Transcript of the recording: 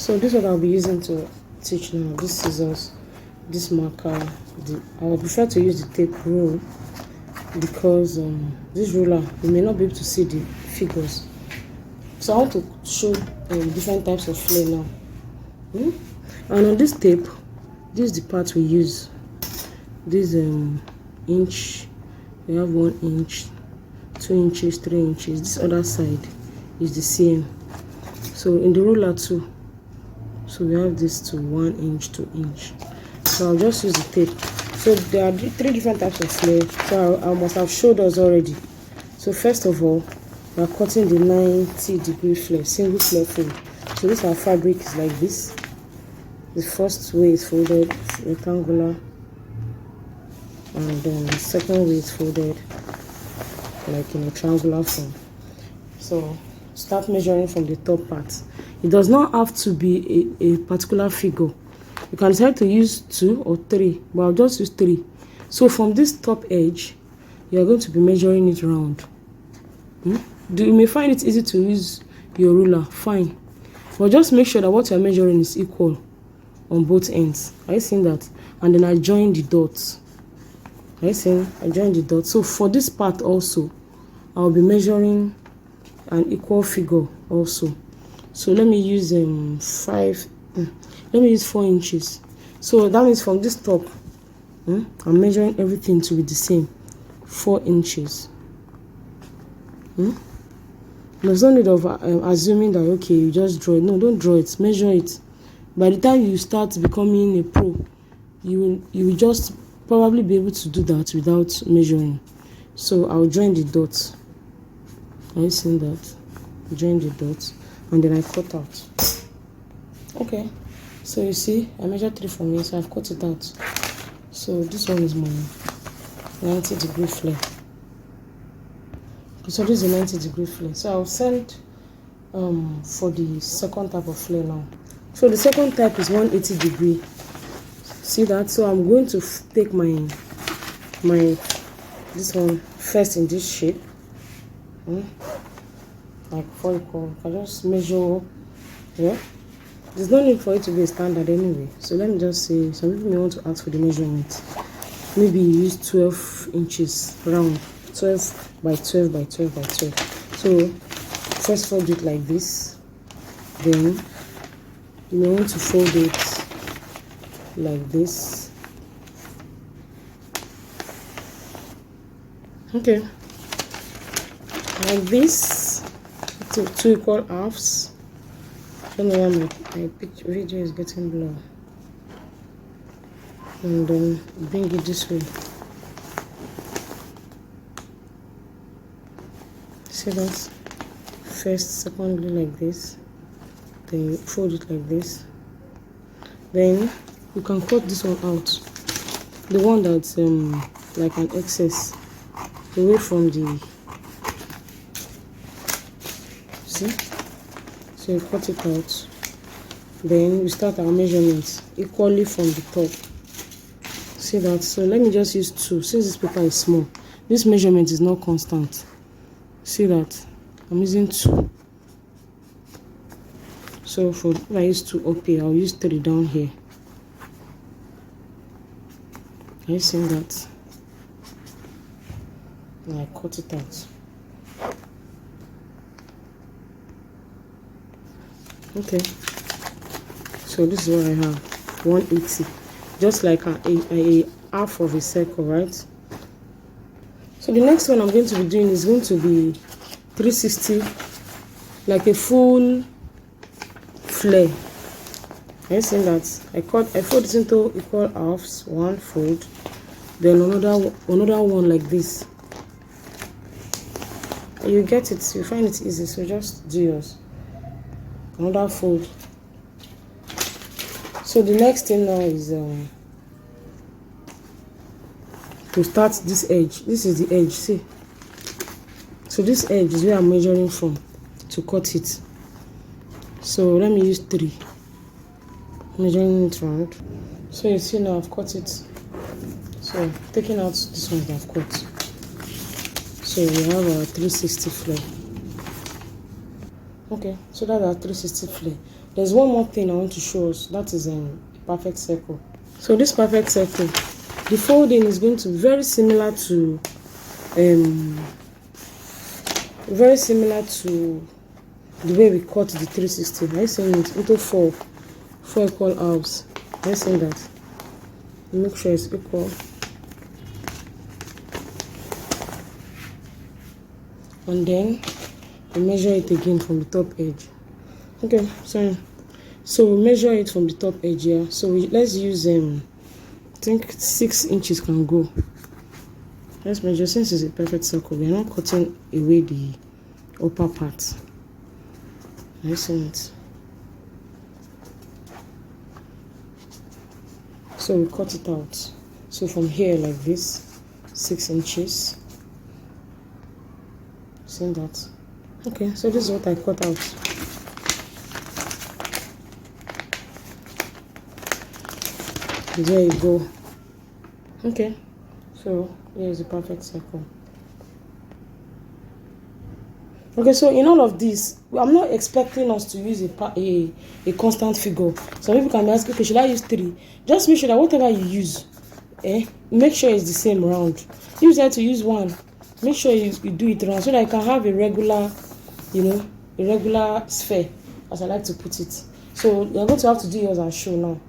So this is what I'll be using to teach now. This scissors, this marker. I would prefer to use the tape rule because this ruler you may not be able to see the figures. So I want to show different types of flare now. And on this tape, this is the part we use. This inch, we have 1 inch, 2 inches, 3 inches. This other side is the cm. So in the ruler too, so we have this to 1 inch, 2 inch. So I'll just use the tape. So there are 3 different types of flare. So I must have showed us already. So first of all, we are cutting the 90-degree flare, single flare fold. So this our fabric is like this. The first way is folded rectangular, and then the second way is folded like in a triangular form. So start measuring from the top part. It does not have to be a particular figure. You can decide to use 2 or 3, but I'll just use 3. So from this top edge, you are going to be measuring it round. You may find it easy to use your ruler, fine, but just make sure that what you are measuring is equal on both ends. Are you seeing that? And then I join the dots. Are you seeing? I join the dots. So for this part also, I'll be measuring an equal figure also. So let me use 4 inches. So that means from this top, I'm measuring everything to be the same, 4 inches. There's no need of assuming that okay, you just draw it. No, don't draw it. Measure it. By the time you start becoming a pro, you will just probably be able to do that without measuring. So I'll join the dots. Are you seeing that? Join the dots, and then I cut out. Okay, so you see, I measured 3 from here, so I've cut it out. So this one is my 90-degree flare. So this is a 90-degree flare. So I'll send for the second type of flare now. So the second type is 180-degree. See that? So I'm going to take my this one first in this shape. Like vertical. I just measure. Yeah. There's no need for it to be a standard anyway. So let me just say, some people may want to ask for the measurement. Maybe you use 12 inches round, 12 by 12 by 12 by 12. So first fold it like this. Then you may want to fold it like this. Okay, like this, to 2 equal halves. I don't know why my video is getting blurry. And then bring it this way. See that? First, secondly like this. Then you fold it like this. Then you can cut this one out. The one that's like an excess, away from the. See? So you cut it out. Then we start our measurements equally from the top. See that? So let me just use 2. Since this paper is small, this measurement is not constant. See that? I'm using 2. So for if I use 2 up here, I'll use 3 down here. Are you seeing that? And I cut it out. Okay. So this is what I have. 180. Just like a half of a circle, right? So the next one I'm going to be doing is going to be 360, like a full flare. Are you seeing that? I fold it into equal halves, 1 fold, then another one like this. You get it, you find it easy, so just do yours. Another fold. So the next thing now is to start this edge. This is the edge, see? So this edge is where I'm measuring from to cut it. So let me use 3. Measuring it round. So you see now I've cut it. So taking out this one that I've cut. So we have our 360 flare. Okay, so that's our 360 flare. there's one more thing I want to show us. That is perfect circle. So this perfect circle, the folding is going to be very similar to the way we cut the 360. I saying it into four equal halves. I saying that. Make sure it's equal. And then we measure it again from the top edge. Okay, so we measure it from the top edge here. So let's use I think 6 inches can go. Let's measure. Since it's a perfect circle, we are not cutting away the upper part. I see it. So we cut it out. So from here like this, 6 inches. See that? Okay, so this is what I cut out. There you go. Okay, so here is the perfect circle. Okay, so in all of this, I'm not expecting us to use a constant figure. Some people can be asking, okay, should I use 3? Just make sure that whatever you use, make sure it's the same round. If you decide to use 1, make sure you do it round so that you can have a regular, a regular sphere, as I like to put it. So you're going to have to do yours and show now.